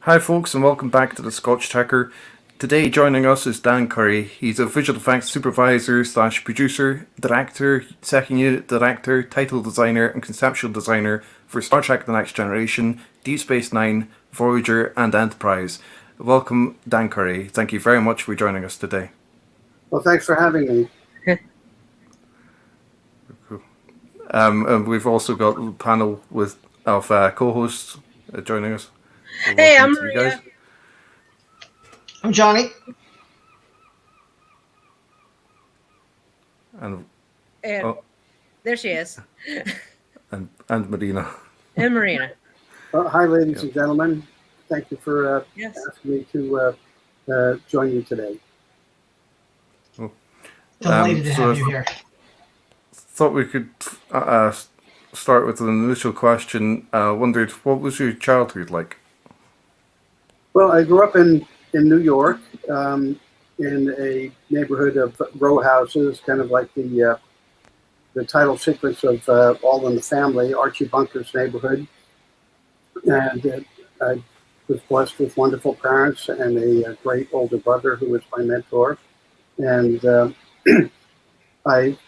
Hi folks and welcome back to the Scotch Checker. Today joining us is Dan Curry. He's a visual effects supervisor slash producer, director, second unit director, title designer and conceptual designer for Star Trek The Next Generation, Deep Space Nine, Voyager and Enterprise. Welcome Dan Curry. Thank you very much for joining us today. Well, thanks for having me. Cool. And we've also got a panel of co-hosts joining us. Hey, I'm Maria. I'm Johnny. And there she is. and Marina. And Marina. Well, hi, ladies and gentlemen. Thank you for asking me to join you today. Cool. Delighted to have you here. Thought we could start with an initial question. Wondered, what was your childhood like? Well, I grew up in New York, in a neighborhood of row houses, kind of like the title sequence of All in the Family, Archie Bunker's neighborhood. And I was blessed with wonderful parents and a great older brother who was my mentor. And I've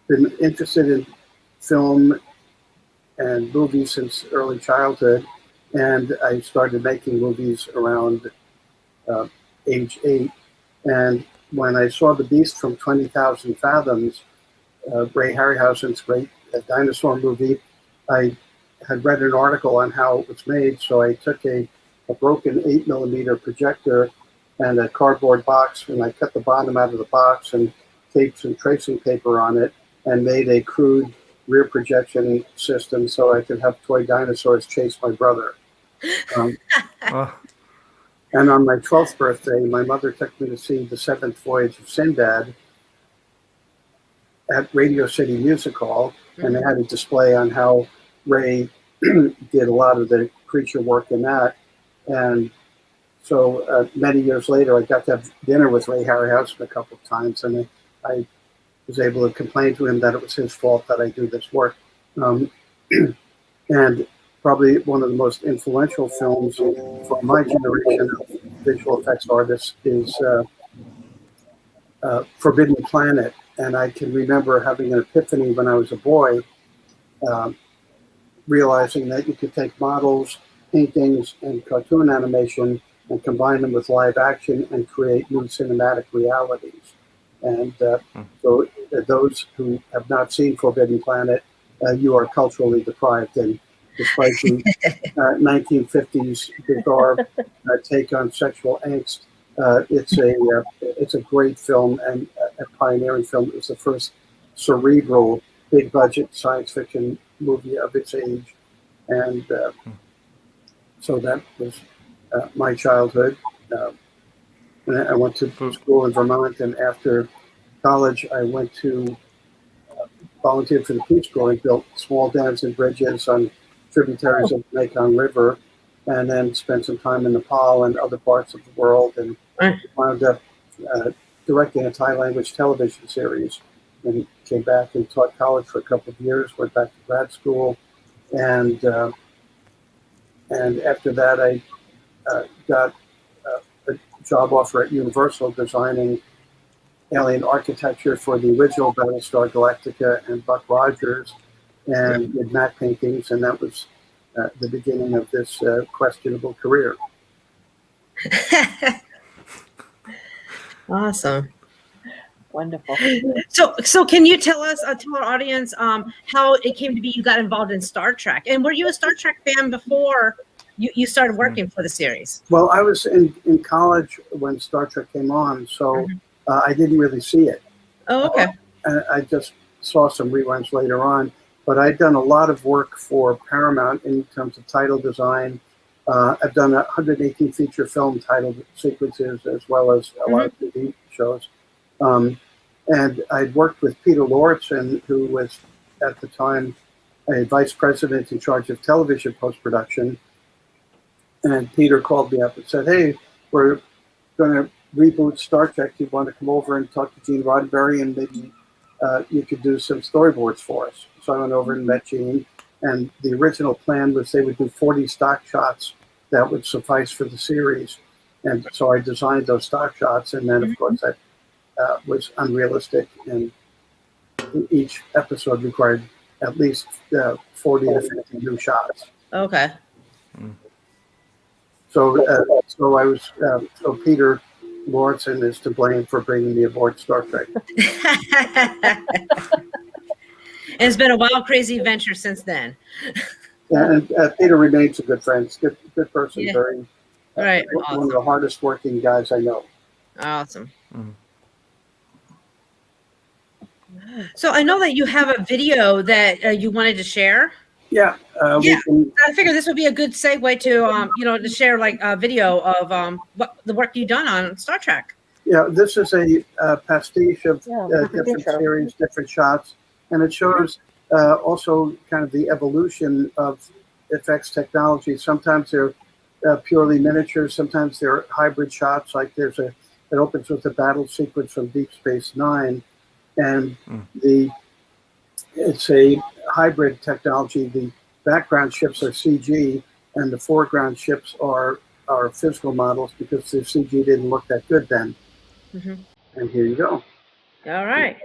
been interested in film and movies since early childhood. And I started making movies around age 8. And when I saw The Beast from 20,000 Fathoms, Ray Harryhausen's great dinosaur movie, I had read an article on how it was made. So I took a broken 8mm projector and a cardboard box, and I cut the bottom out of the box and taped some tracing paper on it and made a crude rear projection system so I could have toy dinosaurs chase my brother. And on my 12th birthday, my mother took me to see The Seventh Voyage of Sinbad at Radio City Music Hall, and they had a display on how Ray did a lot of the creature work in that. And so many years later, I got to have dinner with Ray Harryhausen a couple of times, and I was able to complain to him that it was his fault that I do this work. And probably one of the most influential films for my generation of visual effects artists is Forbidden Planet. And I can remember having an epiphany when I was a boy, realizing that you could take models, paintings, and cartoon animation and combine them with live action and create new cinematic realities. And so those who have not seen Forbidden Planet, you are culturally deprived. And despite the 1950s bizarre take on sexual angst, it's a great film and a pioneering film. It was the first cerebral, big-budget science fiction movie of its age. And so that was my childhood. And I went to school in Vermont, and after college, I went to volunteer for the Peace Corps and built small dams and bridges on tributaries of the Mekong River, and then spent some time in Nepal and other parts of the world, and wound up directing a Thai language television series, and came back and taught college for a couple of years, went back to grad school, and after that I got a job offer at Universal designing alien architecture for the original Battlestar Galactica and Buck Rogers, and did matte paintings, and that was the beginning of this questionable career. Awesome. Wonderful. So can you tell us, tell our audience, how it came to be you got involved in Star Trek? And were you a Star Trek fan before you started working for the series? Well, I was in college when Star Trek came on, so I didn't really see it. Oh, okay. I just saw some reruns later on. But I'd done a lot of work for Paramount in terms of title design. I've done 118 feature film title sequences, as well as a lot of TV shows. And I'd worked with Peter Lorison, who was at the time a vice president in charge of television post-production. And Peter called me up and said, "Hey, we're going to reboot Star Trek. Do you want to come over and talk to Gene Roddenberry, and maybe you could do some storyboards for us?" So I went over and met Gene, and the original plan was they would do 40 stock shots that would suffice for the series. And so I designed those stock shots, and then of course that was unrealistic, and each episode required at least 40 to 50 new shots. Okay. So so Peter Lawrenson is to blame for bringing me aboard Star Trek. It's been a wild, crazy adventure since then. And Peter remains a good friend. He's a good person. Yeah. Very Right. one Awesome. of the hardest working guys I know. Awesome. So I know that you have a video that you wanted to share. Yeah. Yeah. I figured this would be a good segue to to share like a video of what the work you've done on Star Trek. Yeah, this is a pastiche of Yeah, different intro. series, different shots, and it shows also kind of the evolution of effects technology. Sometimes they're purely miniatures, sometimes they're hybrid shots. Like it opens with a battle sequence from Deep Space Nine, and it's a hybrid technology. The background ships are CG, and the foreground ships are physical models because the CG didn't look that good then. Mm-hmm. And here you go. All right.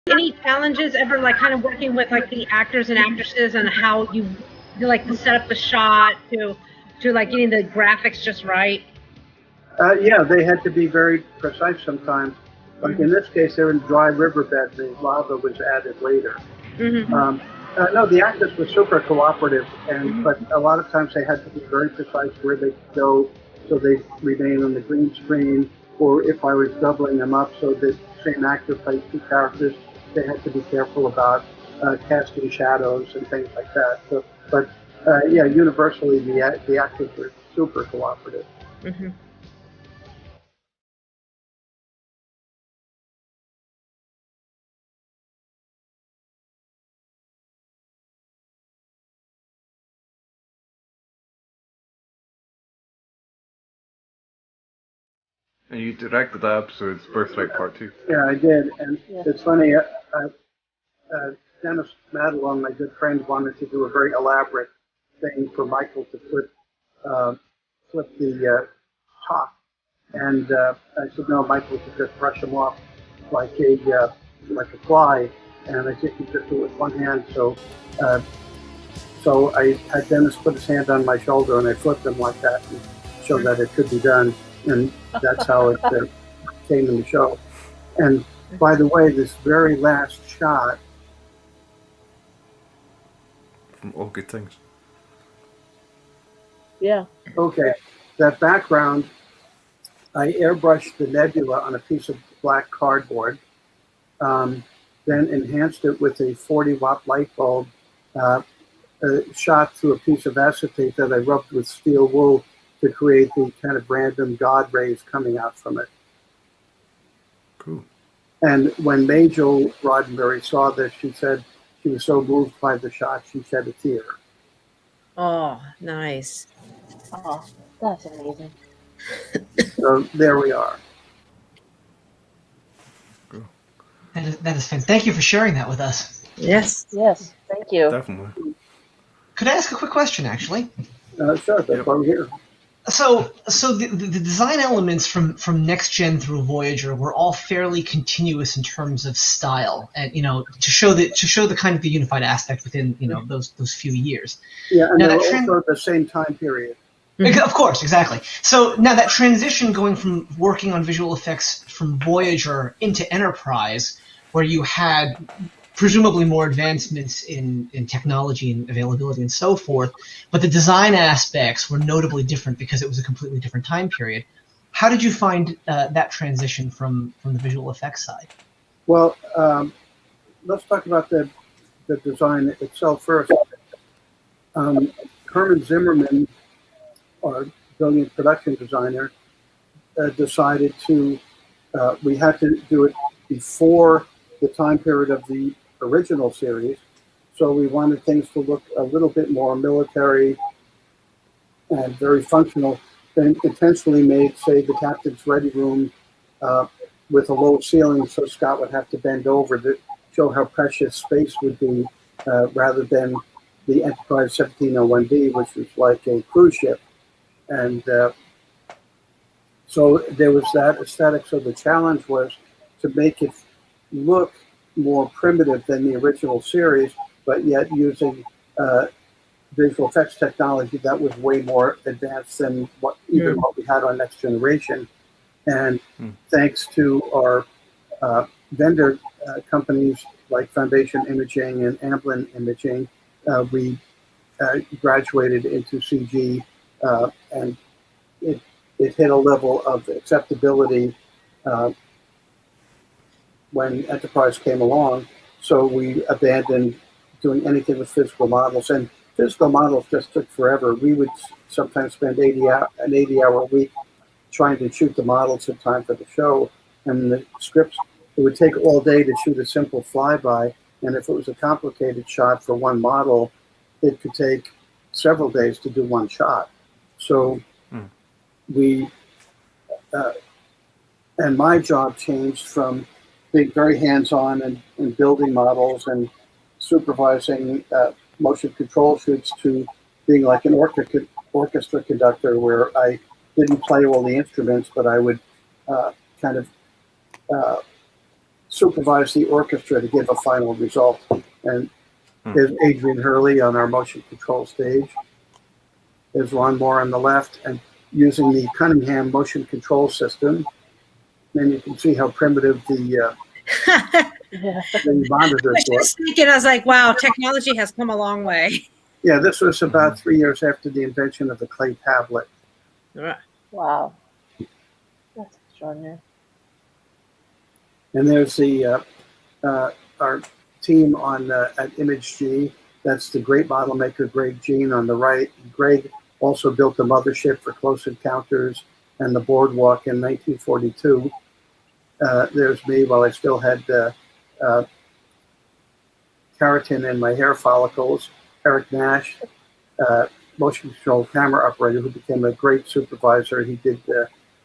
Any challenges ever, like kind of working with like the actors and actresses and how you like to set up the shot to like getting the graphics just right? Yeah, they had to be very precise sometimes. Like in this case, they're in dry riverbed. The lava was added later. Mm-hmm. No, the actors were super cooperative, but a lot of times they had to be very precise where they go, so they remain on the green screen. Or if I was doubling them up, so that same actor plays two characters, they had to be careful about casting shadows and things like that. So, but yeah, universally the actors were super cooperative. Mm-hmm. And you directed that episode's Birthright Part 2. Yeah, I did, and Yeah. it's funny. Dennis Madelon, my good friend, wanted to do a very elaborate thing for Michael to flip the top, and I said, no, Michael could just brush him off like a fly, and I think he just do it with one hand. So I had Dennis put his hand on my shoulder, and I flipped him like that and showed that it could be done, and that's how it came in the show. And by the way, this very last shot. From All Good Things. Yeah. Okay, that background, I airbrushed the nebula on a piece of black cardboard, then enhanced it with a 40-watt light bulb, shot through a piece of acetate that I rubbed with steel wool to create the kind of random God rays coming out from it. Cool. And when Majel Roddenberry saw this, she said she was so moved by the shot, she shed a tear. Oh, nice. Oh, that's amazing. So there we are. That is fantastic. Thank you for sharing that with us. Yes. Yes, thank you. Definitely. Could I ask a quick question, actually? Sure, that's why I'm here. So the design elements from Next Gen through Voyager were all fairly continuous in terms of style, and to show the kind of the unified aspect within those few years. Yeah, and Now they're that also at the same time period. Of course, exactly. So now that transition going from working on visual effects from Voyager into Enterprise, where you had presumably more advancements in technology and availability and so forth, but the design aspects were notably different because it was a completely different time period. How did you find that transition from the visual effects side? Well, let's talk about the design itself first. Herman Zimmerman, our brilliant production designer, decided we had to do it before the time period of the original series. So we wanted things to look a little bit more military and very functional. Then intentionally made, say, the captain's ready room with a low ceiling, so Scott would have to bend over to show how precious space would be, rather than the Enterprise 1701D, which was like a cruise ship. And so there was that aesthetic. So the challenge was to make it look more primitive than the original series, but yet using visual effects technology that was way more advanced than what we had on Next Generation. And thanks to our vendor companies like Foundation Imaging and Amblin Imaging, we graduated into CG, and it hit a level of acceptability when Enterprise came along. So we abandoned doing anything with physical models, and physical models just took forever. We would sometimes spend an 80-hour week trying to shoot the models in time for the show, and the scripts, it would take all day to shoot a simple flyby, and if it was a complicated shot for one model, it could take several days to do one shot. So we, and my job changed from being very hands-on and building models and supervising motion control shoots to being like an orchestra conductor, where I didn't play all the instruments, but I would kind of supervise the orchestra to give a final result. And there's Adrian Hurley on our motion control stage. There's Ron Moore on the left, and using the Cunningham motion control system. And you can see how primitive the monitors were. I was like, wow, technology has come a long way. Yeah, this was about 3 years after the invention of the clay tablet. Wow. That's extraordinary. And there's the our team on at ImageG. That's the great model maker, Greg Jean, on the right. Greg also built the mothership for Close Encounters and the Boardwalk in 1942. There's me while I still had keratin in my hair follicles. Eric Nash, motion control camera operator, who became a great supervisor. He did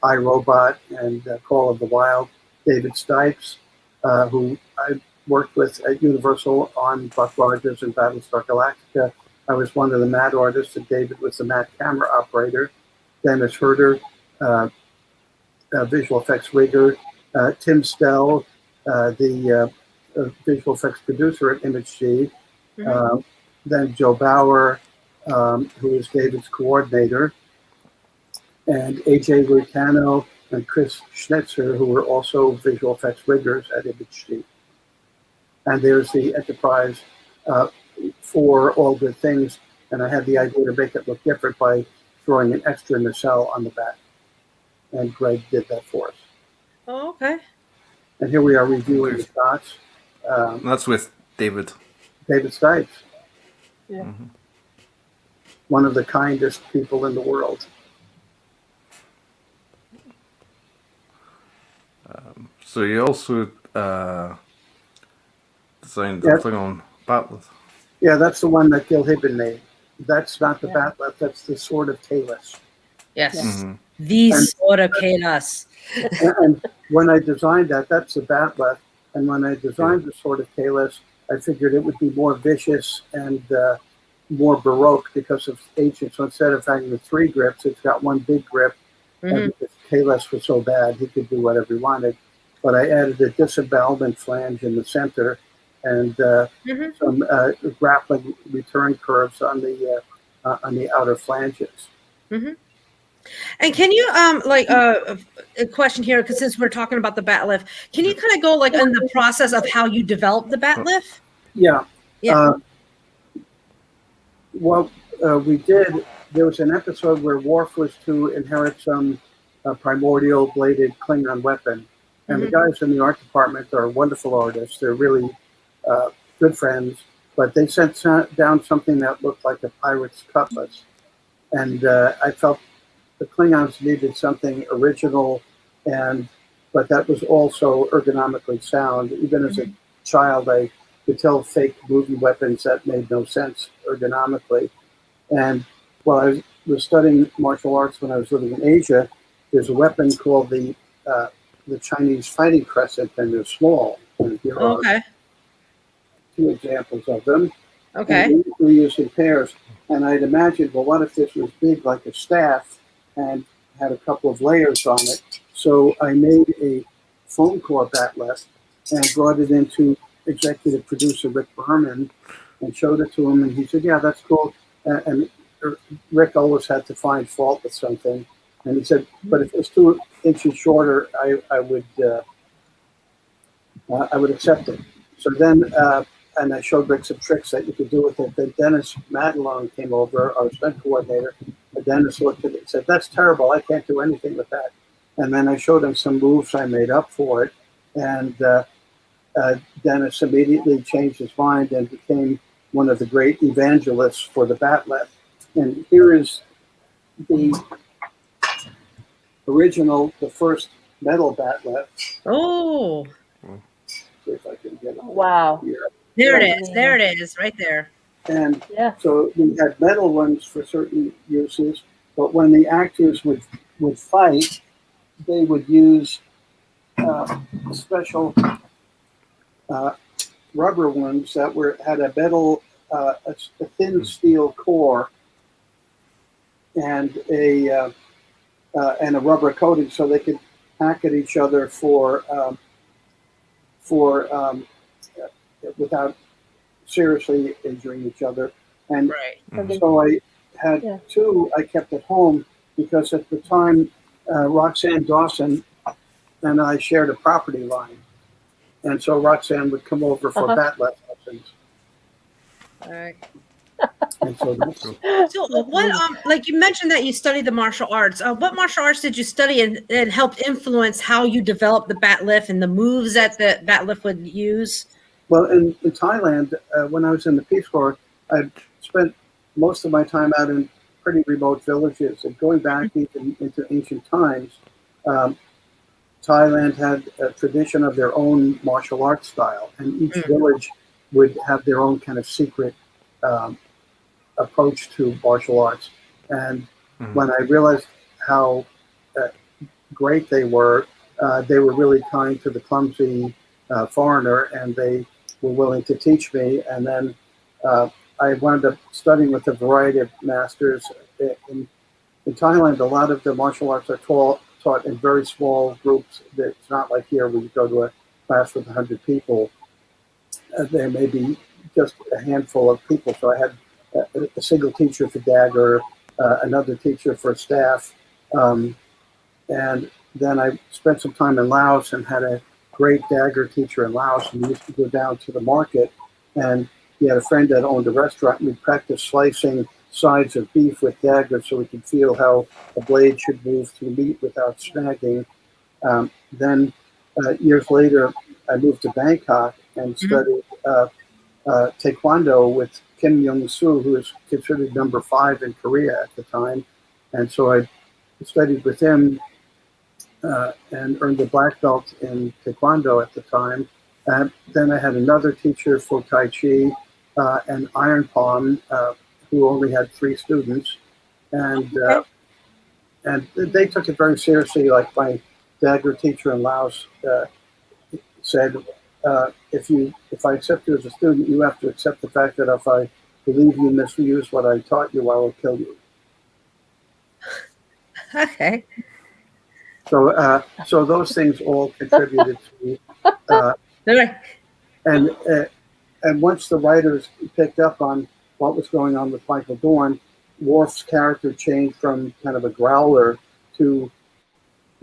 iRobot and Call of the Wild. David Stipes, who I worked with at Universal on Buck Rogers and Battlestar Galactica. I was one of the matte artists, and David was the matte camera operator. Dennis Herder, visual effects rigger. Tim Stell, the visual effects producer at ImageG. Then Joe Bauer, who is David's coordinator. And AJ Lucano and Chris Schnitzer, who were also visual effects riggers at ImageG. And there's the Enterprise for All Good Things, and I had the idea to make it look different by throwing an extra nacelle on the back. And Greg did that for us. Oh, okay. And here we are reviewing the shots. That's with David. David Stipes. Yeah. One of the kindest people in the world. So you also designed the Klingon Bat'leth. Yeah, that's the one that Gil Hibben made. That's not the Bat'leth, that's the Sword of Talus. Yes. These Sora Kalas. And when I designed that, that's the bat'leth. And when I designed the Sword of Kalis, I figured it would be more vicious and more Baroque because of ancient. So instead of having the 3 grips, it's got 1 big grip. And because Kalis was so bad, he could do whatever he wanted. But I added a disembowelment flange in the center and some grappling return curves on the outer flanges. And can you a question here, because since we're talking about the bat'leth, can you kind of go like in the process of how you developed the bat'leth? Yeah. What we did, there was an episode where Worf was to inherit some primordial bladed Klingon weapon. And the guys in the art department are wonderful artists. They're really good friends. But they sent down something that looked like a pirate's cutlass. And I felt the Klingons needed something original, but that was also ergonomically sound. Even as a child, I could tell fake movie weapons that made no sense ergonomically. And while I was studying martial arts when I was living in Asia, there's a weapon called the Chinese fighting crescent, and they're small. And here are 2 examples of them. And we use in pairs. And I'd imagined, well, what if this was big like a staff and had a couple of layers on it? So I made a foam core bat'leth and brought it into executive producer Rick Berman and showed it to him. And he said, yeah, that's cool. And Rick always had to find fault with something. And he said, but if it was 2 inches shorter, I would accept it. So then, and I showed Rick some tricks that you could do with it. Then Dennis Madelon came over, our stunt coordinator. And Dennis looked at it and said, that's terrible. I can't do anything with that. And then I showed him some moves I made up for it. And Dennis immediately changed his mind and became one of the great evangelists for the bat'leth. And here is the original, the first metal bat'leth. Oh. See if I can get it. Wow. Here. There it is. There it is, right there. And so we had metal ones for certain uses, but when the actors would fight, they would use special rubber ones that had a metal, a thin steel core, and a rubber coating, so they could hack at each other without seriously injuring each other. And so I had 2 I kept at home because at the time Roxanne Dawson and I shared a property line. And so Roxanne would come over for bat'leth lessons. All right. And so that's So what like you mentioned that you studied the martial arts. What martial arts did you study and helped influence how you developed the bat'leth and the moves that the bat'leth would use? Well, in Thailand, when I was in the Peace Corps, I spent most of my time out in pretty remote villages. And going back even into ancient times, Thailand had a tradition of their own martial arts style. And each village would have their own kind of secret approach to martial arts. And when I realized how great they were really kind to the clumsy foreigner, and they were willing to teach me. And then I wound up studying with a variety of masters. In Thailand, a lot of the martial arts are taught in very small groups. It's not like here where you go to a class with 100 people. There may be just a handful of people. So I had a single teacher for dagger, another teacher for staff. And then I spent some time in Laos and had a great dagger teacher in Laos. And we used to go down to the market, and he had a friend that owned a restaurant, and we practiced slicing sides of beef with daggers so we could feel how a blade should move through meat without snagging. Then years later, I moved to Bangkok and studied Taekwondo with Kim Young-soo, who is considered number 5 in Korea at the time. And so I studied with him and earned a black belt in Taekwondo at the time. Then I had another teacher for Tai Chi and Iron Palm, who only had 3 students. And and they took it very seriously. Like my dagger teacher in Laos said, if I accept you as a student, you have to accept the fact that if I believe you misuse what I taught you, I will kill you. Okay. So those things all contributed to, All right. and once the writers picked up on what was going on with Michael Dorn, Worf's character changed from kind of a growler to,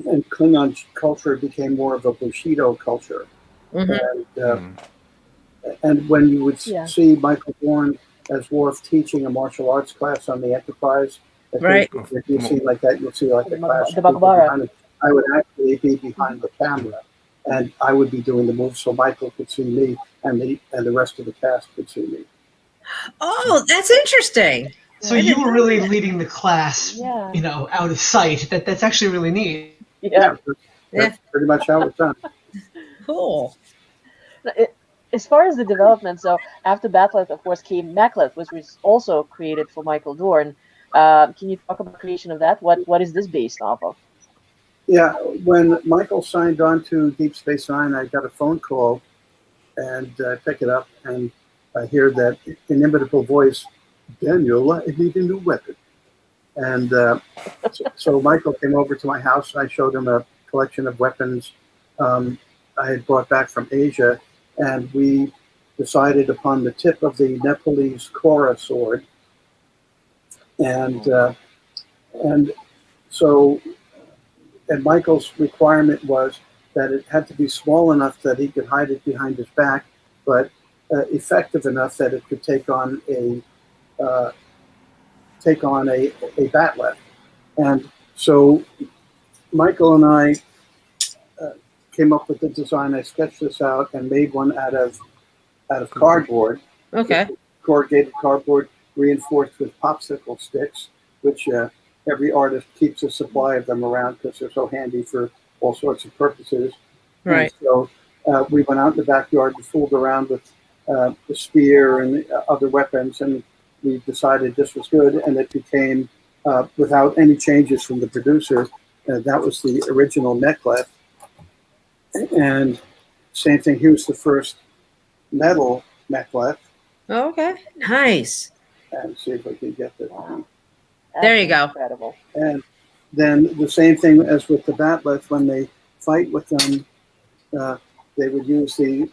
and Klingon culture became more of a Bushido culture. Mm-hmm. And when you would Yeah. see Michael Dorn as Worf teaching a martial arts class on the Enterprise, Right. if you see like that, you'll see like a class. The Bakbara. I would actually be behind the camera, and I would be doing the moves so Michael could see me, and the rest of the cast could see me. Oh, that's interesting. So I you didn't were know really that. leading the class, Yeah. out of sight. That's actually really neat. Yeah. That's pretty much how it's done. Cool. As far as the development, so after Bat'leth, of course, came Macleth, which was also created for Michael Dorn. Can you talk about the creation of that? What is this based off of? Yeah, when Michael signed on to Deep Space Nine, I got a phone call, and I pick it up, and I hear that inimitable voice, Daniel, I need a new weapon. And so Michael came over to my house, and I showed him a collection of weapons I had brought back from Asia, and we decided upon the tip of the Nepalese Kora sword. And so Michael's requirement was that it had to be small enough that he could hide it behind his back, but effective enough that it could take on a batleth. And so Michael and I came up with the design. I sketched this out and made one out of cardboard. Okay. Corrugated cardboard reinforced with popsicle sticks, which every artist keeps a supply of them around because they're so handy for all sorts of purposes. Right. And so we went out in the backyard and fooled around with the spear and other weapons, and we decided this was good, and it became, without any changes from the producer, that was the original necklace. And same thing, here's the first metal necklace. Okay. Nice. And see if I can get this. Wow. There you go. Incredible. And then the same thing as with the batleth, when they fight with them, they would use the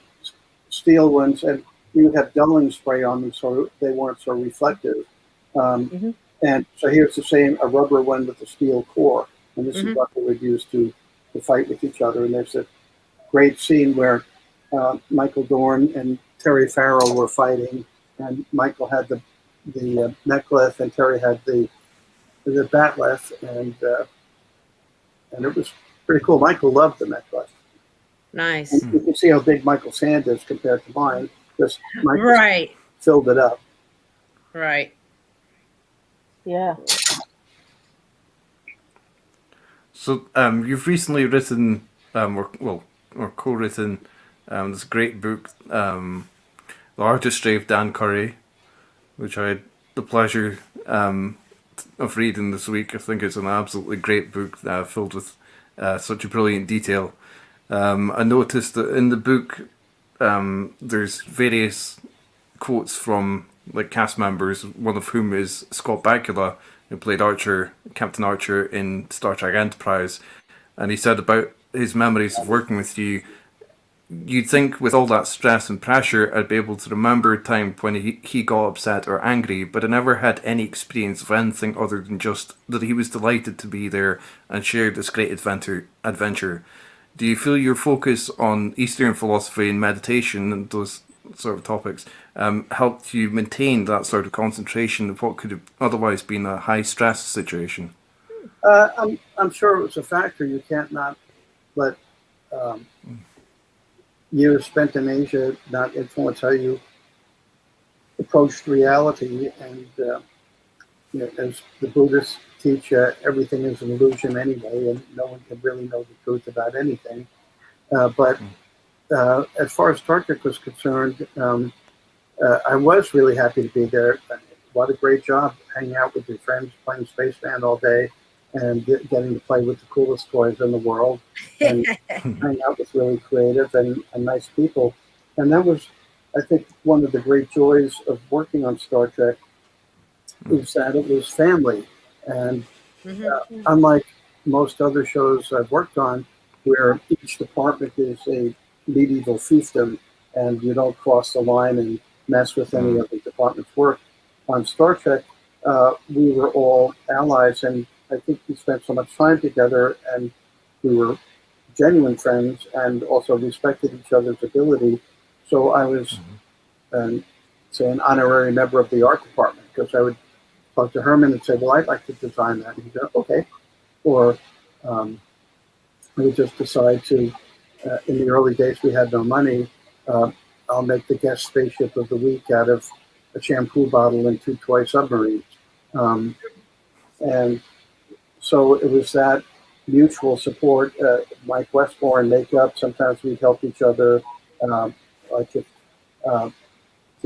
steel ones, and we would have dulling spray on them so they weren't so reflective. And so here's the same, a rubber one with a steel core, and this is what they would use to fight with each other. And there's a great scene where Michael Dorn and Terry Farrell were fighting, and Michael had the necklace, and Terry had the batleth, and it was pretty cool. Michael loved the necklace. Nice. And you can see how big Michael's hand is compared to mine, because Michael Right. filled it up. Right. Yeah. So you've recently written, or co-written, this great book, The Artistry of Dan Curry, which I had the pleasure of reading this week. I think it's an absolutely great book filled with such a brilliant detail. I noticed that in the book there's various quotes from like cast members, one of whom is Scott Bakula, who played Captain Archer in Star Trek Enterprise, and he said about his memories of working with you, you'd think with all that stress and pressure I'd be able to remember a time when he got upset or angry, but I never had any experience of anything other than just that he was delighted to be there and shared this great adventure. Do you feel your focus on Eastern philosophy and meditation and those sort of topics helped you maintain that sort of concentration of what could have otherwise been a high stress situation? I'm sure it was a factor. You can't not let years spent in Asia not influence how you approached reality. And as the Buddhists teach, everything is an illusion anyway, and no one can really know the truth about anything. But as far as Star Trek was concerned, I was really happy to be there. What a great job hanging out with your friends, playing Spaceman all day. and getting to play with the coolest toys in the world and hang out with really creative and nice people. And that was, I think, one of the great joys of working on Star Trek is that it was family. And unlike most other shows I've worked on, where each department is a medieval fiefdom and you don't cross the line and mess with any of the department's work, on Star Trek, we were all allies, and I think we spent so much time together, and we were genuine friends and also respected each other's ability. So I was, say, an honorary member of the art department, because I would talk to Herman and say, well, I'd like to design that. And he'd go, okay. Or I would just decide to, in the early days we had no money, I'll make the guest spaceship of the week out of a shampoo bottle and 2 toy submarines. And so it was that mutual support. Mike Westmore makeup, sometimes we'd help each other. Like to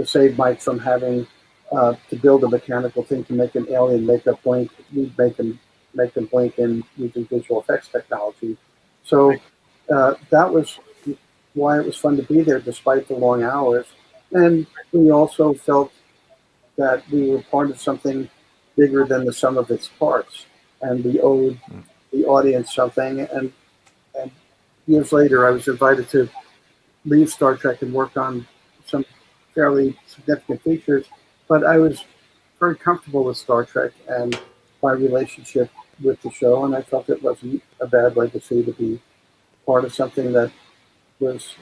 save Mike from having to build a mechanical thing to make an alien makeup blink, we'd make them blink in using visual effects technology. So that was why it was fun to be there despite the long hours. And we also felt that we were part of something bigger than the sum of its parts. And we owed the audience something. And years later, I was invited to leave Star Trek and work on some fairly significant features. But I was very comfortable with Star Trek and my relationship with the show. And I felt it wasn't a bad legacy to be part of something that was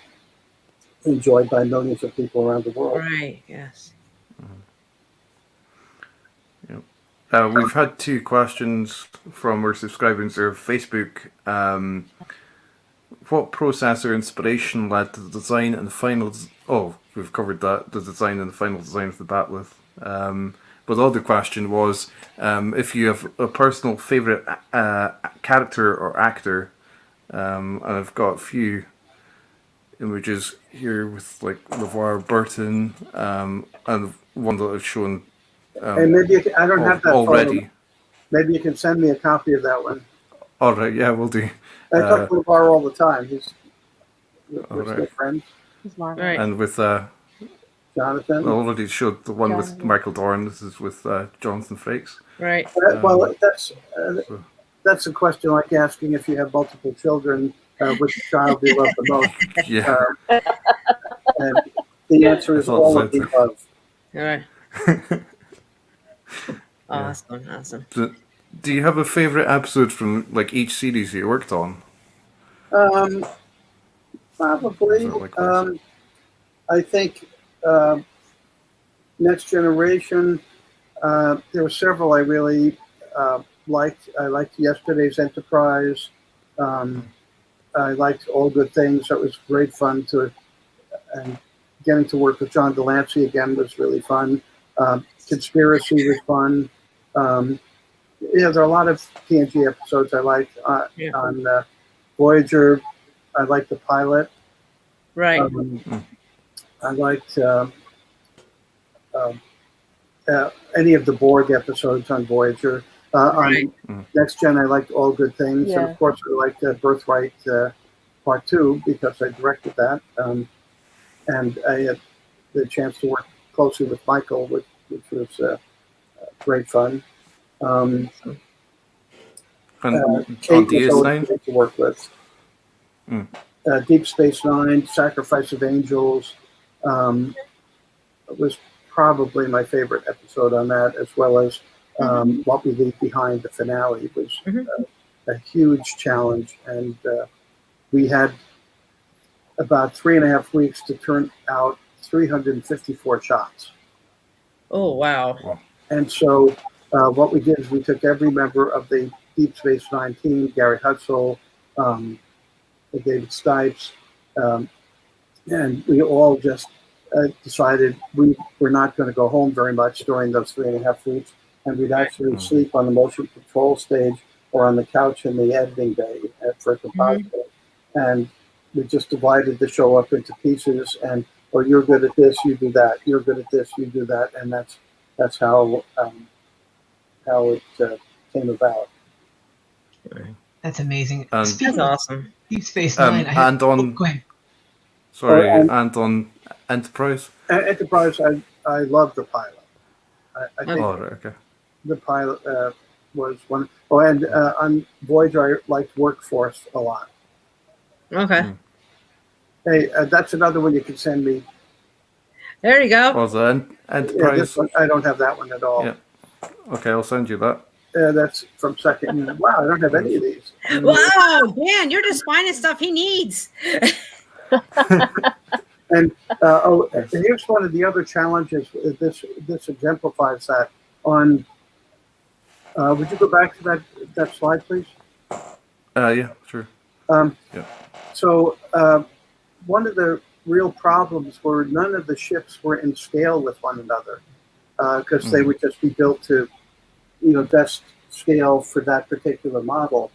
enjoyed by millions of people around the world. Right, yes. We've had 2 questions from our subscribers on Facebook. What process or inspiration led to the design and the final... we've covered that, the design and the final design of the Batleth. But the other question was, if you have a personal favourite character or actor, and I've got a few images here with like LeVar Burton, and one that I've shown And maybe you can, I don't have that already. photo. Maybe you can send me a copy of that one. All right, yeah, we'll do. I talk to LeVar all the time. We're right. still friends. He's Marvel. Right. And with Jonathan. I already showed the one with Jonathan. Michael Dorn. This is with Jonathan Frakes. Right. Well, that's a question like asking if you have multiple children, which child do you love the most? Yeah. And the answer is That's all not of the the above. All right. Awesome. Do you have a favorite episode from like each series you worked on? Probably. Is that like I think Next Generation. There were several I really liked. I liked Yesterday's Enterprise. I liked All Good Things. That was great fun and getting to work with John Delancey again was really fun. Conspiracy was fun. There are a lot of TNG episodes I liked. On Voyager, I liked the pilot. Right. I liked any of the Borg episodes on Voyager. Right. On Next Gen, I liked All Good Things. Yeah. And of course, I liked Birthright Part 2 because I directed that. And I had the chance to work closely with Michael, which was great fun. And Kate on was always DS9? great to work with. Deep Space Nine, Sacrifice of Angels was probably my favorite episode on that, as well as What We Leave Behind, the finale, was a huge challenge. And we had about 3.5 weeks to turn out 354 shots. Oh, wow. And so what we did is we took every member of the Deep Space Nine team, Gary Hutzel, David Stipes, and we all just decided we were not going to go home very much during those 3.5 weeks, and we'd actually sleep on the motion control stage or on the couch in the editing bay for a composite. And we just divided the show up into pieces, and you're good at this, you do that. You're good at this, you do that, and that's how it came about. That's amazing. And- Speaking That's of awesome. Deep Space Nine, I have, and on go ahead. sorry, and- and on Enterprise. Enterprise, I love the pilot. I think Oh, right, okay. the pilot was one. Oh, and on Voyager, I liked Workforce a lot. Okay. Hey, that's another one you can send me. There you go. Was the Yeah, this Enterprise? one, I don't have that one at all. Yeah. Okay, I'll send you that. That's from second. Wow, I don't have any of these. Wow, Dan, you're just finding stuff he needs. And and here's one of the other challenges. This exemplifies that. On, would you go back to that slide, please? Yeah, sure. Yeah. So one of the real problems were none of the ships were in scale with one another because they would just be built to, best scale for that particular model.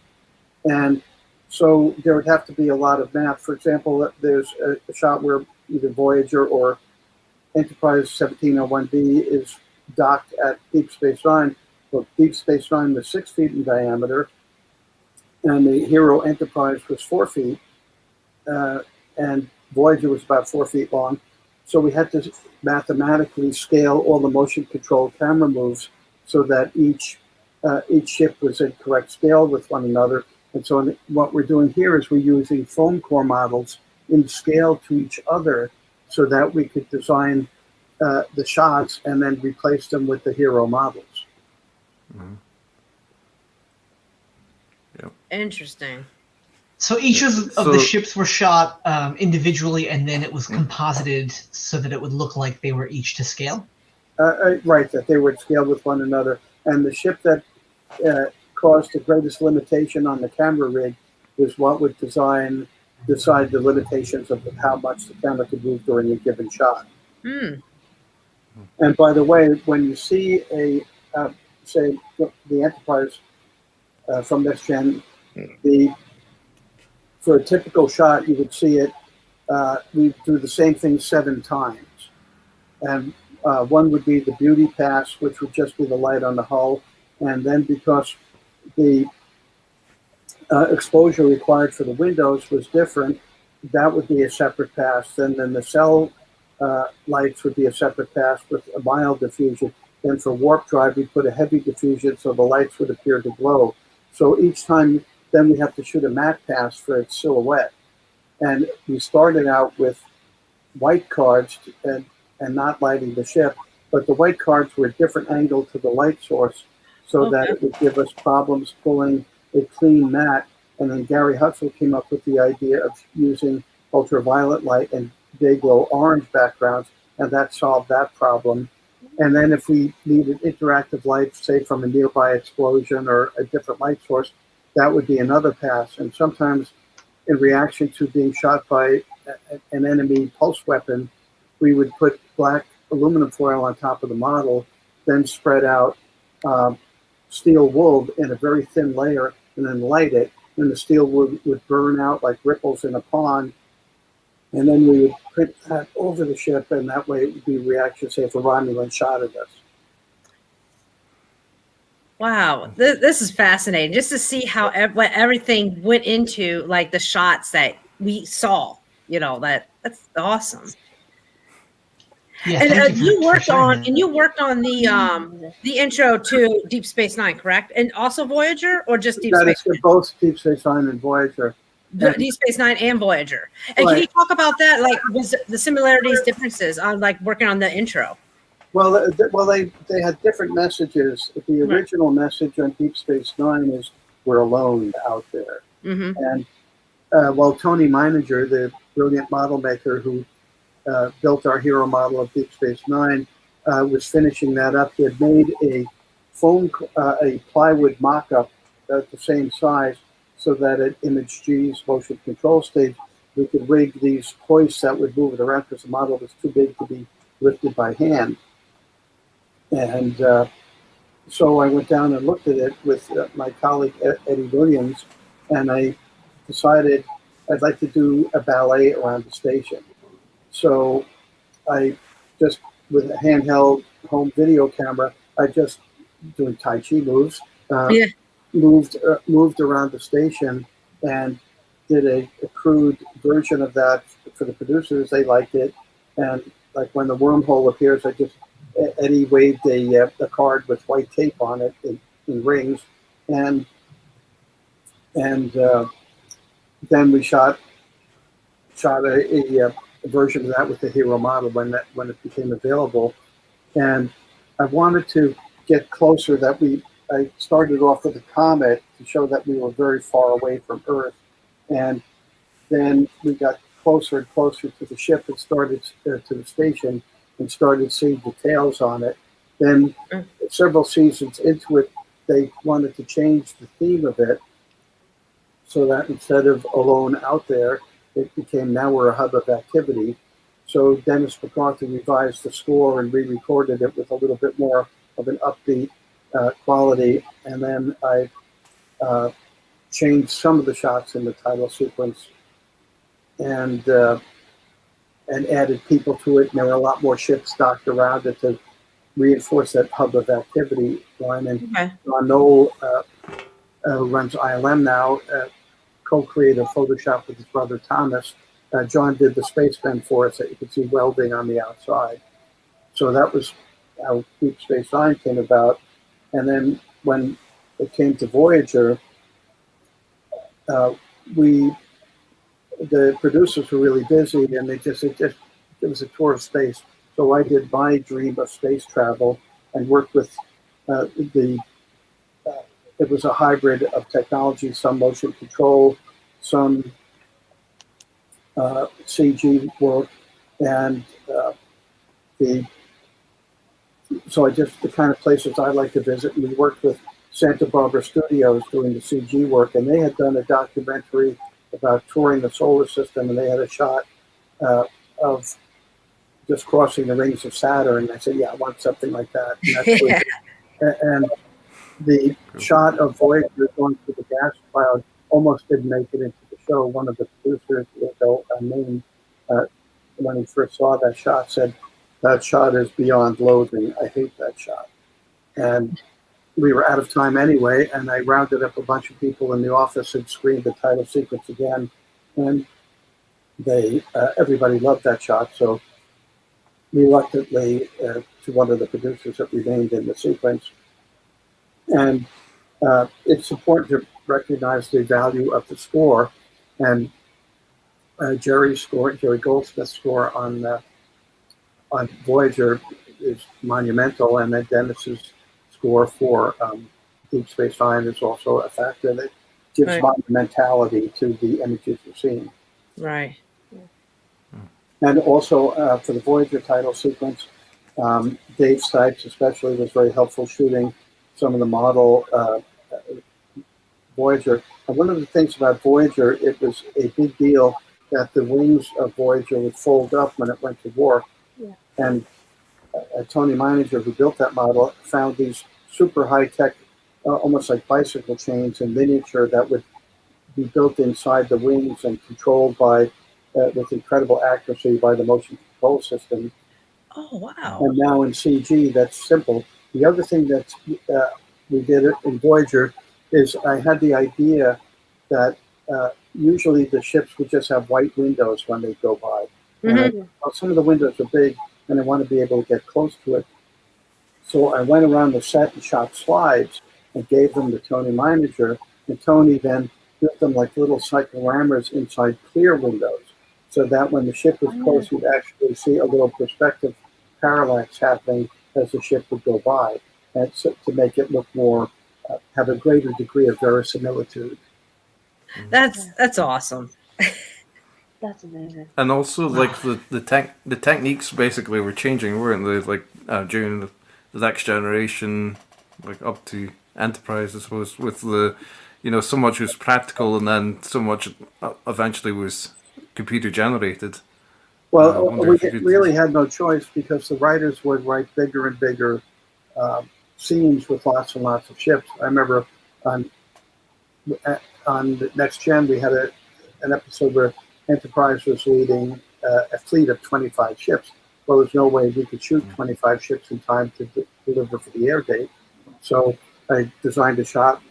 And so there would have to be a lot of math. For example, there's a shot where either Voyager or Enterprise 1701B is docked at Deep Space Nine. Well, Deep Space Nine was 6 feet in diameter, and the Hero Enterprise was 4 feet, and Voyager was about 4 feet long. So we had to mathematically scale all the motion control camera moves so that each ship was in correct scale with one another. And so what we're doing here is we're using foam core models in scale to each other so that we could design the shots and then replace them with the Hero models. Interesting. So each of the So- ships were shot individually, and then it was composited so that it would look like they were each to scale. Right, that they would scale with one another. And the ship that caused the greatest limitation on the camera rig was what would decide the limitations of how much the camera could move during a given shot. And by the way, when you see say the Enterprise from Next Gen, for a typical shot, you would see it. We do the same thing 7 times, and one would be the beauty pass, which would just be the light on the hull, and then because the exposure required for the windows was different, that would be a separate pass. Then the cell lights would be a separate pass with a mild diffusion. Then for warp drive, we put a heavy diffusion so the lights would appear to glow. So each time, then we have to shoot a matte pass for its silhouette. And we started out with white cards and not lighting the ship, but the white cards were a different angle to the light source so that it would give us problems pulling a clean matte. And then Gary Hutzel came up with the idea of using ultraviolet light and day glow orange backgrounds, and that solved that problem. And then if we needed interactive light, say from a nearby explosion or a different light source, that would be another pass. And sometimes in reaction to being shot by an enemy pulse weapon, we would put black aluminum foil on top of the model, then spread out steel wool in a very thin layer and then light it. And the steel wool would burn out like ripples in a pond. And then we would print that over the ship, and that way it would be reaction, say, if a Romulan shot at us. Wow, this is fascinating. Just to see how what everything went into, like the shots that we saw. That's awesome. Yeah, And thank you you for worked sharing on that. the intro to Deep Space Nine, correct? And also Voyager, or just Deep That Space? is both Deep Space Nine and Voyager. Deep Space Nine and Voyager. And Right. can you talk about that? Like, was the similarities, differences on like working on the intro? Well, they had different messages. The original message on Deep Space Nine is "We're alone out there," and while Tony Meininger, the brilliant model maker who built our hero model of Deep Space Nine, was finishing that up, he had made a plywood mock-up at the same size, so that at Image G's motion control stage, we could rig these hoists that would move it around because the model was too big to be lifted by hand. And so I went down and looked at it with my colleague Eddie Williams, and I decided I'd like to do a ballet around the station. So I just, with a handheld home video camera, I just doing Tai Chi moves. moved around the station and did a crude version of that for the producers. They liked it, and like when the wormhole appears, Eddie waved a card with white tape on it in rings, and then we shot a version of that with the hero model when it became available, and I wanted to get closer. I started off with a comet to show that we were very far away from Earth, and then we got closer and closer to the ship and started to the station and started seeing details on it. Then several seasons into it, they wanted to change the theme of it so that instead of alone out there, it became now we're a hub of activity. So Dennis McCarthy revised the score and re-recorded it with a little bit more of an upbeat quality, and then I changed some of the shots in the title sequence and added people to it. And there were a lot more ships docked around it to reinforce that hub of activity line. And John Knoll, who runs ILM now, co-created Photoshop with his brother Thomas. John did the space pen for us that you could see welding on the outside. So that was how Deep Space Nine came about. And then when it came to Voyager, the producers were really busy, and it was a tour of space. So I did my dream of space travel and worked with it was a hybrid of technology, some motion control, some CG work, and so the kind of places I like to visit. And we worked with Santa Barbara Studios doing the CG work, and they had done a documentary about touring the solar system, and they had a shot of just crossing the rings of Saturn. And I said, yeah, I want something like that. And the shot of Voyager going through the gas cloud almost didn't make it into the show. One of the producers, when he first saw that shot, said, "That shot is beyond loathing. I hate that shot." And we were out of time anyway, and I rounded up a bunch of people in the office and screened the title sequence again, and everybody loved that shot. So reluctantly, to one of the producers that remained in the sequence. And it's important to recognize the value of the score, and Jerry Goldsmith's score on Voyager is monumental, and then Dennis's score for Deep Space Nine is also a factor that gives monumentality to the images you're seeing. Right. And also for the Voyager title sequence, Dave Stipes especially was very helpful shooting some of the model Voyager. And one of the things about Voyager, it was a big deal that the wings of Voyager would fold up when it went to warp. Yeah. And Tony Meininger, who built that model, found these super high-tech, almost like bicycle chains in miniature that would be built inside the wings and controlled by, with incredible accuracy by the motion control system. Oh, wow. And now in CG, that's simple. The other thing that we did in Voyager is I had the idea that usually the ships would just have white windows when they go by. Mm-hmm. And some of the windows are big, and I want to be able to get close to it. So I went around the set and shot slides and gave them to Tony Meininger, and Tony then built them like little cycloramas inside clear windows, so that when the ship was close, you'd actually see a little perspective parallax happening as the ship would go by, and so, to make it look more, have a greater degree of verisimilitude. That's awesome. That's amazing. And also, like the techniques basically were changing, weren't they? Like during the next generation, like up to Enterprise, I suppose, with the, so much was practical, and then so much eventually was computer generated. Well, we really had no choice because the writers would write bigger and bigger scenes with lots and lots of ships. I remember on the Next Gen, we had an episode where Enterprise was leading a fleet of 25 ships. Well, there's no way we could shoot 25 ships in time to deliver for the air date. So I designed a shot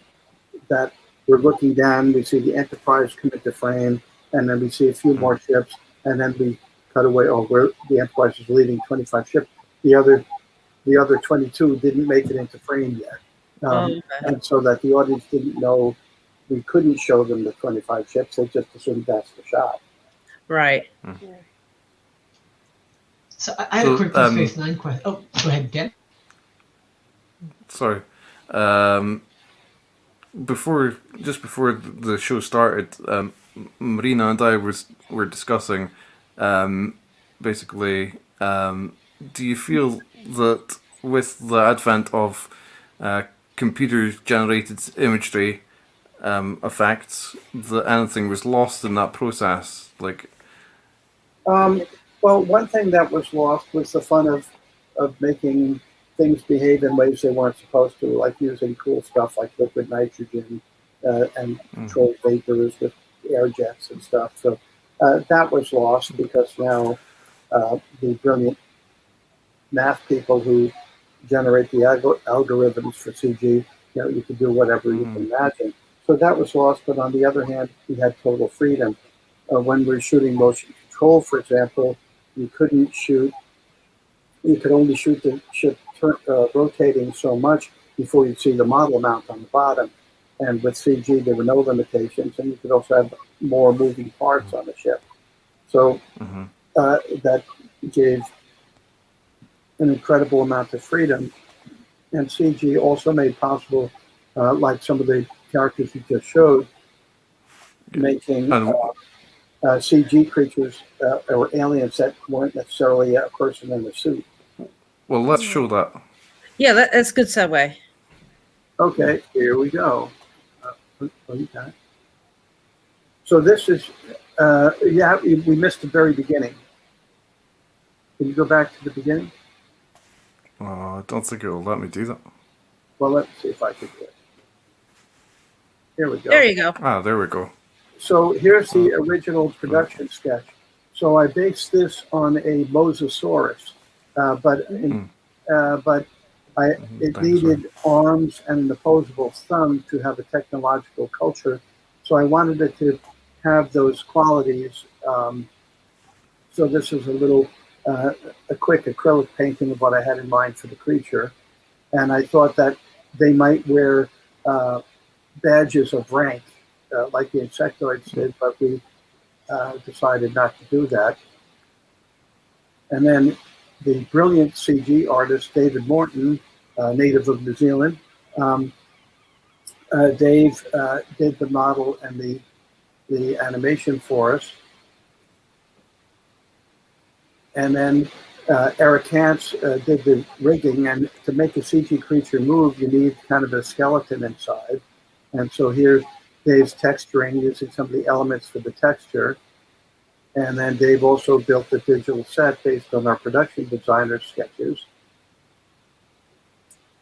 that we're looking down, we see the Enterprise come into frame, and then we see a few more ships, and then we cut away. Oh, where the Enterprise is leading 25 ships. The other 22 didn't make it into frame yet, Okay. and so that the audience didn't know we couldn't show them the 25 ships. They just assumed that's the shot. Right. So I had a quick Deep Space Nine question. Oh, go ahead, Dan. Sorry. Before the show started, Marina and I were discussing, basically, do you feel that with the advent of computer-generated imagery effects, that anything was lost in that process? Like, well, one thing that was lost was the fun of making things behave in ways they weren't supposed to, like using cool stuff like liquid nitrogen and controlled vapors with air jets and stuff. So that was lost because now the brilliant math people who generate the algorithms for CG, you could do whatever you can imagine. So that was lost, but on the other hand, we had total freedom. When we're shooting motion control, for example, you could only shoot the ship rotating so much before you'd see the model mount on the bottom. And with CG, there were no limitations, and you could also have more moving parts on the ship. So that gave an incredible amount of freedom. And CG also made possible, like some of the characters you just showed, making CG creatures or aliens that weren't necessarily a person in a suit. well, let's show that. Yeah, that's a good segue. Okay, here we go. So this is, we missed the very beginning. Can you go back to the beginning? I don't think it will let me do that. Well, let's see if I can do it. Here we go. There you go. Ah, there we go. So here's the original production sketch. So I based this on a Mosasaurus, but it needed arms and an opposable thumb to have a technological culture. So I wanted it to have those qualities. So this is a quick acrylic painting of what I had in mind for the creature. And I thought that they might wear badges of rank, like the insectoids did, but we decided not to do that. And then the brilliant CG artist, David Morton, native of New Zealand, Dave did the model and the animation for us. And then Eric Hance did the rigging, and to make a CG creature move, you need kind of a skeleton inside. And so here's Dave's texturing using some of the elements for the texture. And then Dave also built the digital set based on our production designer sketches.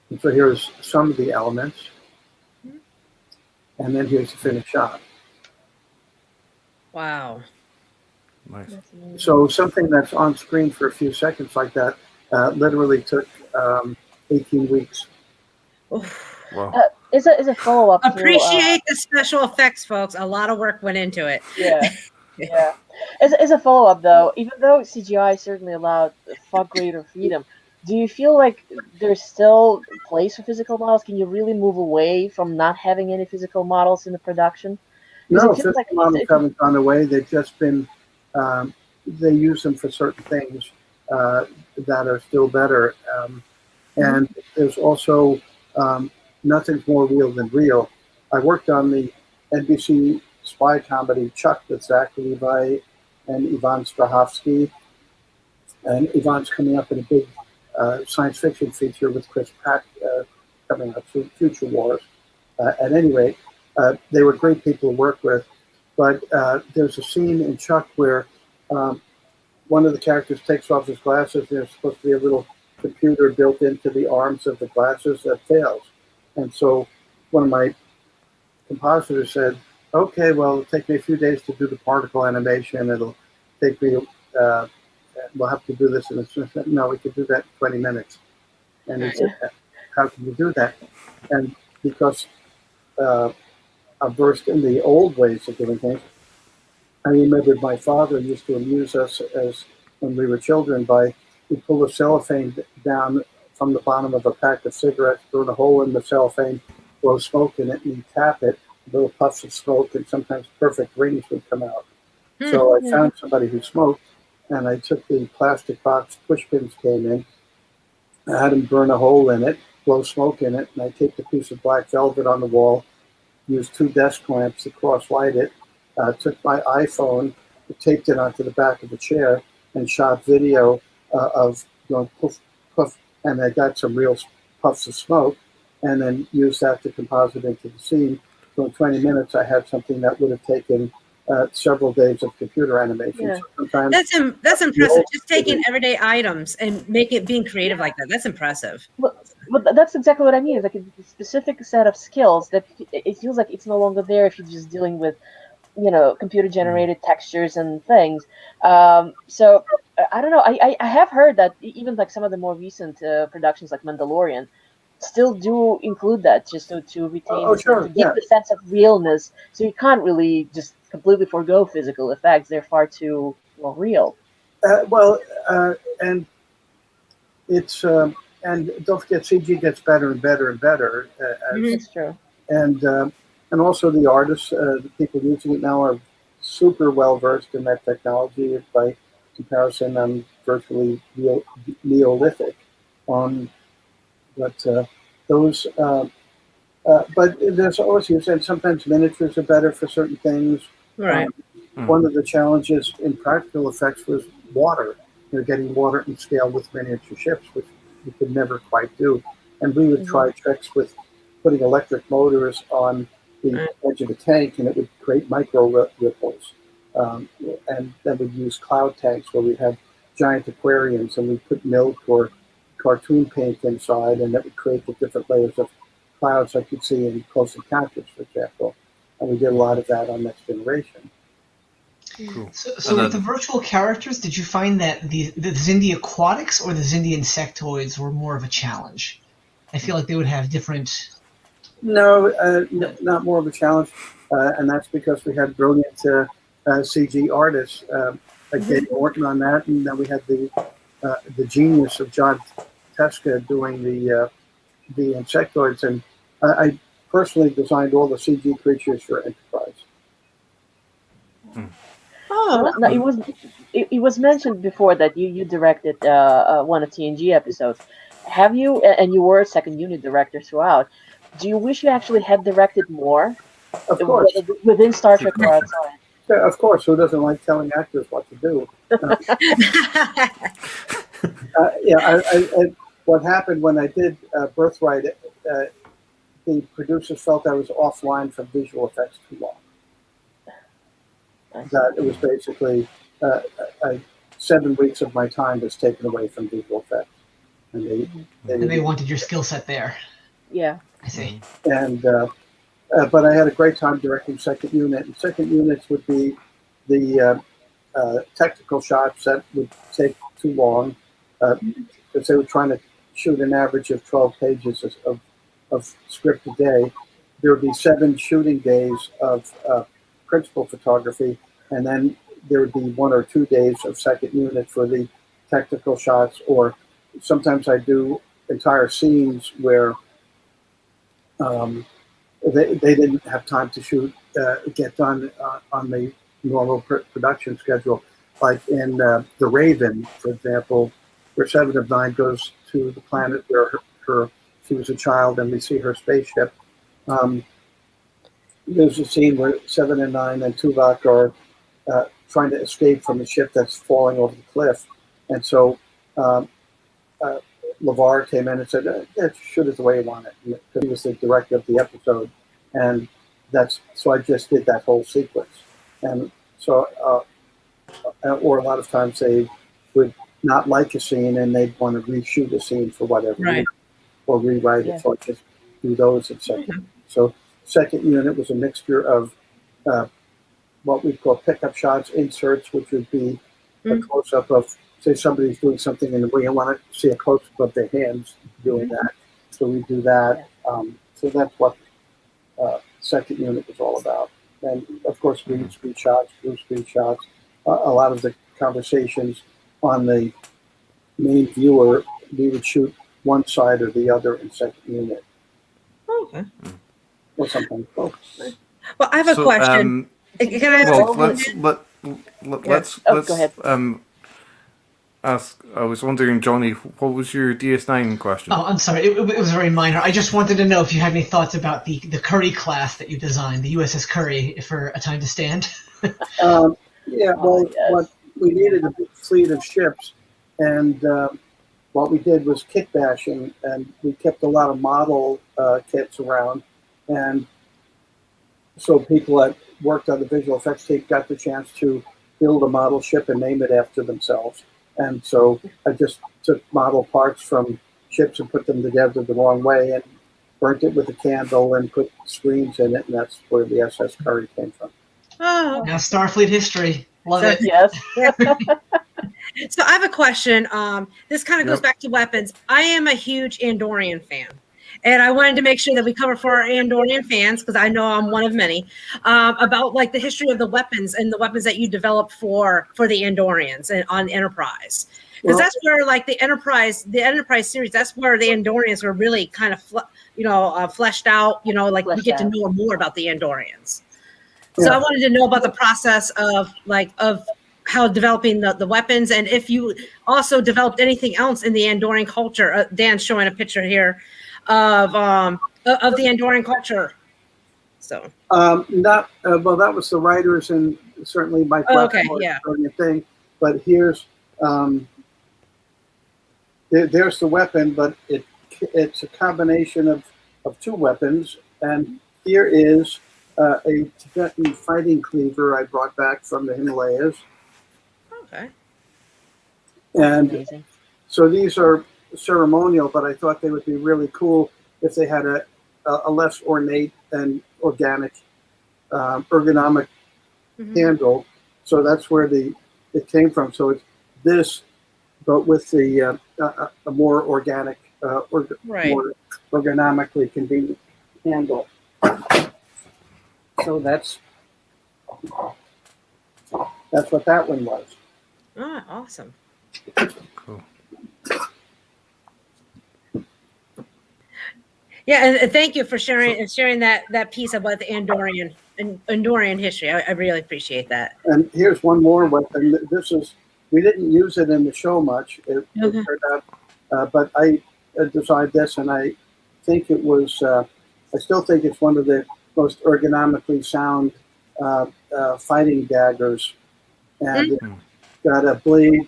And so here's some of the elements. And then here's the finished shot. Wow. Nice. So something that's on screen for a few seconds like that literally took 18 weeks. Wow. Is a follow-up. Appreciate the special effects, folks. A lot of work went into it. Yeah. Yeah. As a follow-up, though, even though CGI certainly allowed far greater freedom, do you feel like there's still place for physical models? Can you really move away from not having any physical models in the production? No, physical models haven't gone away. They've just been, they use them for certain things that are still better. And there's also nothing's more real than real. I worked on the NBC spy comedy Chuck with Zach Levi and Ivan Strahovski. And Ivan's coming up in a big science fiction feature with Chris Pratt coming up through Future Wars. At any rate, they were great people to work with. But there's a scene in Chuck where one of the characters takes off his glasses. There's supposed to be a little computer built into the arms of the glasses that fails. And so one of my compositors said, okay, well, it'll take me a few days to do the particle animation. It'll take me, we'll have to do this. And it's, no, we could do that in 20 minutes. And he said, how can you do that? And because versed in the old ways of doing things. I remember my father used to amuse us as when we were children by he'd pull the cellophane down from the bottom of a pack of cigarettes, burn a hole in the cellophane, blow smoke in it, and he'd tap it. Little puffs of smoke, and sometimes perfect rings would come out. So I found somebody who smoked, and I took the plastic box, push pins came in, I had him burn a hole in it, blow smoke in it, and I taped a piece of black velvet on the wall, used 2 desk lamps to cross-light it, took my iPhone, taped it onto the back of a chair, and shot video of going poof, poof, and I got some real puffs of smoke, and then used that to composite into the scene. So in 20 minutes, I had something that would have taken several days of computer animation. Yeah. So sometimes That's impressive. Just taking everyday items and being creative like that. That's impressive. But that's exactly what I mean. It's like a specific set of skills that it feels like it's no longer there if you're just dealing with, computer generated textures and things. So I don't know. I have heard that even like some of the more recent productions like Mandalorian still do include that just to retain to give the sense of realness. So you can't really just completely forego physical effects. They're far too real. And it's and don't forget, CG gets better and better and better. That's true. And also the artists, the people using it now are super well versed in that technology. By comparison, I'm virtually Neolithic on. But but there's always, you said sometimes miniatures are better for certain things. Right. One of the challenges in practical effects was water. Getting water and scale with miniature ships, which we could never quite do. And we would try tricks with putting electric motors on the edge of the tank, and it would create micro ripples. And then we'd use cloud tanks where we'd have giant aquariums, and we'd put milk or cartoon paint inside, and that would create the different layers of clouds like you'd see in Close Encounters, for example. And we did a lot of that on Next Generation. Cool. So with the virtual characters, did you find that the Xindi aquatics or the Xindi insectoids were more of a challenge? I feel like they would have different... No, not more of a challenge. And that's because we had brilliant CG artists like Dave Morton on that, and then we had the genius of John Teska doing the insectoids, and I personally designed all the CG creatures for Enterprise. Oh, no, it was mentioned before that you directed one of TNG episodes. Have you? And you were a second unit director throughout. Do you wish you actually had directed more? Of course, within Star Trek or outside. Yeah, of course. Who doesn't like telling actors what to do? What happened when I did Birthright, the producers felt I was offline from visual effects too long. That it was basically 7 weeks of my time was taken away from visual effects. And they wanted your skill set there. Yeah. I see. And but I had a great time directing second unit. And second units would be the technical shots that would take too long because they were trying to shoot an average of 12 pages of script a day. There would be 7 shooting days of principal photography, and then there would be 1 or 2 days of second unit for the technical shots, or sometimes I do entire scenes where they didn't have time to shoot, get done on the normal production schedule. Like in The Raven, for example, where 7 of 9 goes to the planet where she was a child, and we see her spaceship. There's a scene where 7 and 9 and Tuvok are trying to escape from a ship that's falling over the cliff. And so LeVar came in and said, shoot it the way you want it. Because he was the director of the episode. And so I just did that whole sequence. And so, or a lot of times they would not like a scene and they'd want to reshoot a scene for whatever reason, or rewrite it. So I just do those in second. So second unit was a mixture of what we call pickup shots, inserts, which would be a close-up of, say, somebody's doing something and we want to see a close-up of their hands doing that. So we do that. So that's what second unit was all about. And of course, green screen shots, blue screen shots, a lot of the conversations on the main viewer, we would shoot one side or the other in second unit Okay. or something. Oh, Well, I have a So, question. Can I ask well, a question? let's go ahead. ask. I was wondering, Johnny, what was your DS9 question? Oh, I'm sorry. It was very minor. I just wanted to know if you had any thoughts about the Curry class that you designed, the USS Curry, for A Time to Stand. Yeah, Oh, well, yes. what we needed a big fleet of ships, and what we did was kit bashing, and we kept a lot of model kits around, and so people that worked on the visual effects team got the chance to build a model ship and name it after themselves. And so I just took model parts from ships and put them together the wrong way and burnt it with a candle and put screens in it, and that's where the SS Curry came from. Oh, Now Starfleet history. Love it. Yes. so I have a question. This kind of goes Yep. back to weapons. I am a huge Andorian fan. And I wanted to make sure that we cover for our Andorian fans, because I know I'm one of many, about like the history of the weapons and the weapons that you developed for the Andorians and on Enterprise. Because Well- that's where like the Enterprise series, that's where the Andorians were really kind of, fleshed out, like we Fleshed get to out. know more about the Andorians. So Yeah. I wanted to know about the process of how developing the weapons, and if you also developed anything else in the Andorian culture. Dan's showing a picture here of the Andorian culture. So Not well. That was the writers and certainly my okay, yeah. thing. But here's there's the weapon, but it's a combination of two weapons. And here is a Tibetan fighting cleaver I brought back from the Himalayas. Okay. And Amazing. so these are ceremonial, but I thought they would be really cool if they had a less ornate and organic, ergonomic handle. So that's where it came from. So it's this, but with the a more organic, Right. more ergonomically convenient handle. So that's what that one was. Ah, awesome. Cool. Yeah, and thank you for sharing that piece about the Andorian history. I really appreciate that. And here's one more weapon. We didn't use it in the show much. It Okay. turned out, but I designed this, and I think it was. I still think it's one of the most ergonomically sound fighting daggers, and it's got a blade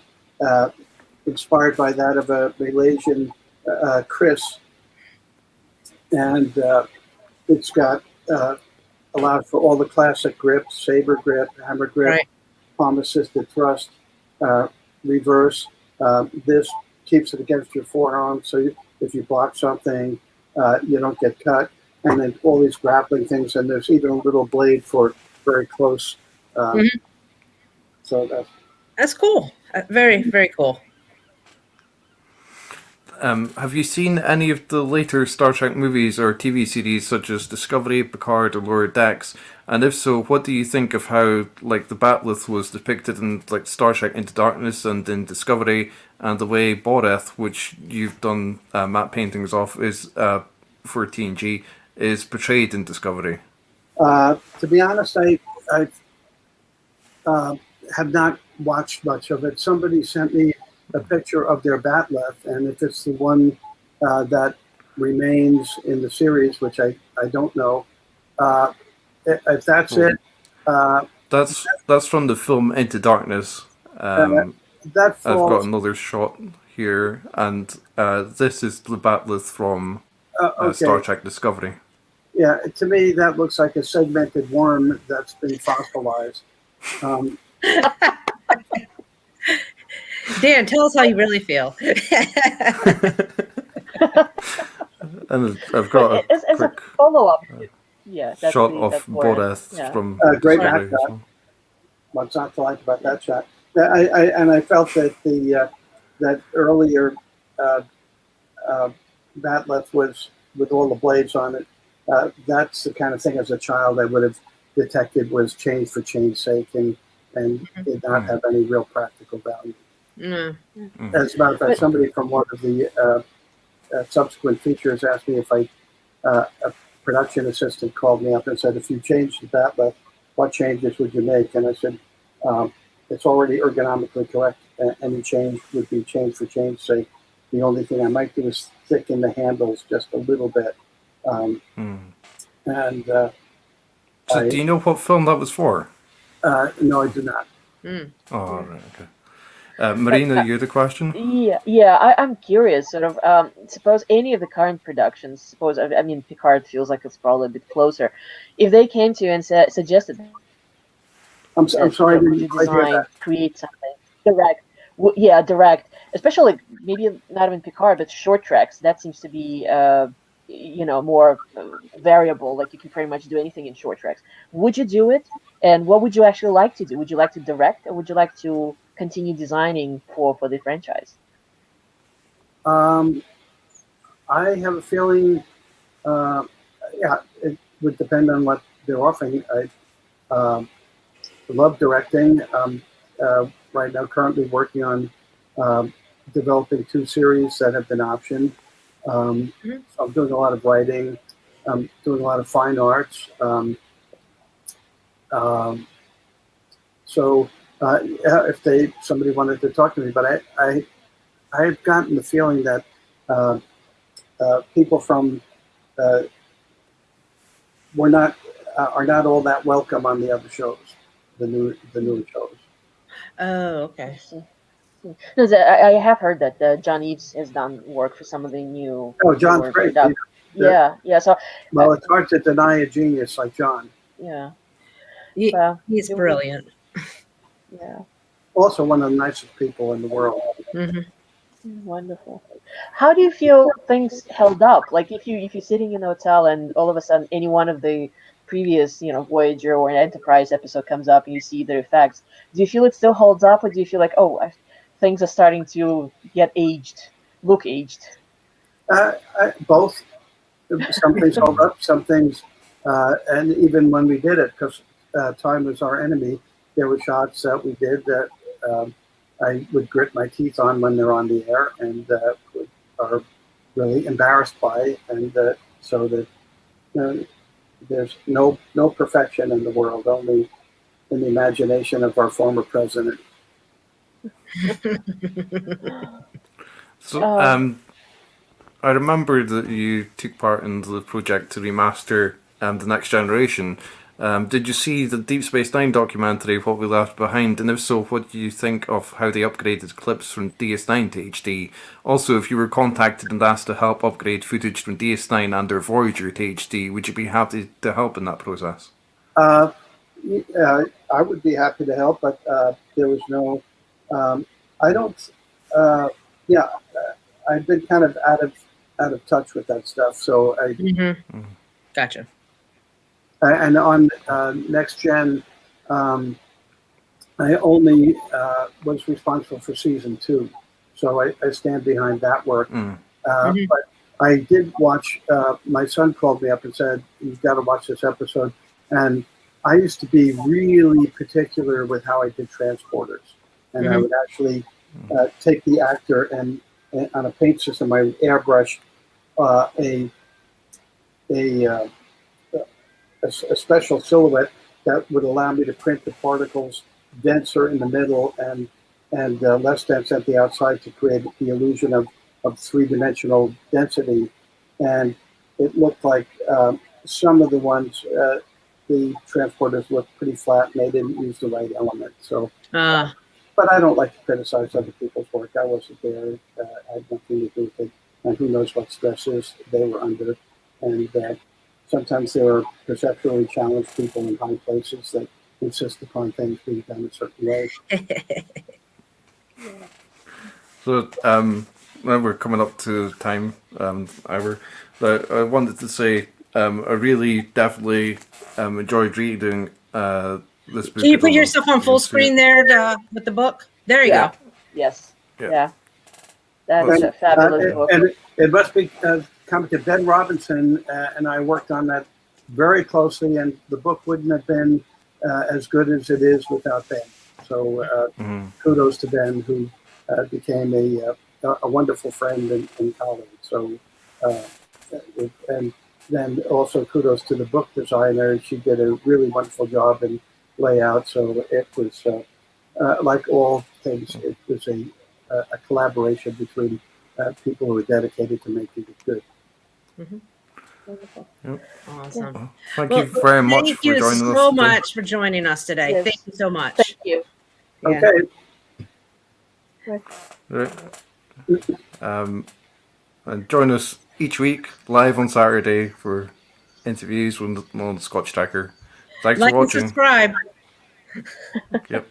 inspired by that of a Malaysian Chris, and it's got allowed for all the classic grips: saber grip, hammer grip, Right. palm assisted thrust, reverse. This keeps it against your forearm, so if you block something, you don't get cut. And then all these grappling things, and there's even a little blade for very close. So That's cool. Very, very cool. Have you seen any of the later Star Trek movies or TV series such as Discovery, Picard, or Lower Decks? And if so, what do you think of how like the Batleth was depicted in like Star Trek Into Darkness and in Discovery, and the way Boreth, which you've done matte paintings of, is for TNG, is portrayed in Discovery? to be honest, I have not watched much of it. Somebody sent me a picture of their Batleth, and if it's the one that remains in the series, which I don't know, if that's it, That's from the film Into Darkness. that I've falls. got another shot here, and this is the Batleth from Okay. Star Trek Discovery. Yeah, to me that looks like a segmented worm that's been fossilized. Dan, tell us how you really feel. And I've got As a a quick follow-up, yeah, that's shot the- of that's where- Boreth yeah. from Great Discovery back as shot. well. What's not to like about that shot? I felt that that earlier Batleth was with all the blades on it that's the kind of thing as a child I would have detected was change for change's sake and did not have any real practical value. Mm. As a matter of fact, somebody from one of the subsequent features asked me if a production assistant called me up and said, if you changed the batleth, what changes would you make? And I said, it's already ergonomically correct. Any change would be change for change's sake. The only thing I might do is thicken the handles just a little bit. And So do you know what film that was for? no, I do not. Oh, right, okay. Marina, you had a question? Yeah. I'm curious. Sort of. Suppose any of the current productions. Suppose I mean Picard feels like it's probably a bit closer. If they came to you and suggested, I'm sorry, I didn't quite hear that. Create something direct. Direct. Especially maybe not even Picard, but short tracks. That seems to be more variable. Like you can pretty much do anything in short tracks. Would you do it? And what would you actually like to do? Would you like to direct, or would you like to continue designing for the franchise? I have a feeling, it would depend on what they're offering. I love directing. Right now, currently working on developing 2 series that have been optioned. So I'm doing a lot of writing. I'm doing a lot of fine arts. So if somebody wanted to talk to me, but I've gotten the feeling that people from are not all that welcome on the other shows, the new shows. Oh, okay. Because I have heard that John Eaves has done work for some of the new. Oh, John's great. Yeah. So. Well, it's hard to deny a genius like John. Yeah. He's brilliant. Yeah. Also, one of the nicest people in the world. Wonderful. How do you feel things held up? Like if you're sitting in a hotel and all of a sudden any one of the previous Voyager or an Enterprise episode comes up and you see the effects, do you feel it still holds up, or do you feel like things are starting to look aged? Both. Some things hold up, some things, and even when we did it, because time was our enemy, there were shots that we did that I would grit my teeth on when they're on the air and are really embarrassed by, and so that there's no perfection in the world, only in the imagination of our former president. So, I remember that you took part in the project to remaster The Next Generation. Did you see the Deep Space Nine documentary, What We Left Behind? And if so, what do you think of how they upgraded clips from DS9 to HD? Also, if you were contacted and asked to help upgrade footage from DS9 and or Voyager to HD, would you be happy to help in that process? I would be happy to help, but there was no. I don't. I've been kind of out of touch with that stuff, so I. Gotcha. And on Next Gen, I only was responsible for season 2, so I stand behind that work. But I did watch. My son called me up and said, "You've got to watch this episode." And I used to be really particular with how I did transporters, and I would actually take the actor and on a paint system, I would airbrush a special silhouette that would allow me to print the particles denser in the middle and less dense at the outside to create the illusion of 3-dimensional density. And it looked like some of the ones, the transporters looked pretty flat and they didn't use the right element. So, but I don't like to criticize other people's work. I wasn't there. I had nothing to do with it. And who knows what stresses they were under. And sometimes there are perceptually challenged people in high places that insist upon things being done a certain way. So, now we're coming up to time, hour. But I wanted to say, I really definitely enjoyed reading this book. Can you put yourself on full screen there with the book? There you go. Yes. Yeah. That's a fabulous book. And it must be kind comic that Ben Robinson and I worked on that very closely, and the book wouldn't have been as good as it is without Ben. So kudos to Ben, who became a wonderful friend and colleague. So, and then also kudos to the book designer. She did a really wonderful job in layout. So it was like all things, it was a collaboration between people who are dedicated to making it good. Wonderful. Awesome. Well, thank you very much Thank for you joining us. so today. much for joining us today. Yes. Thank you so much. Thank you. Yeah. Okay. Right. And join us each week live on Saturday for interviews on the Scotch Tacker. Thanks Like for and watching. subscribe. Yep.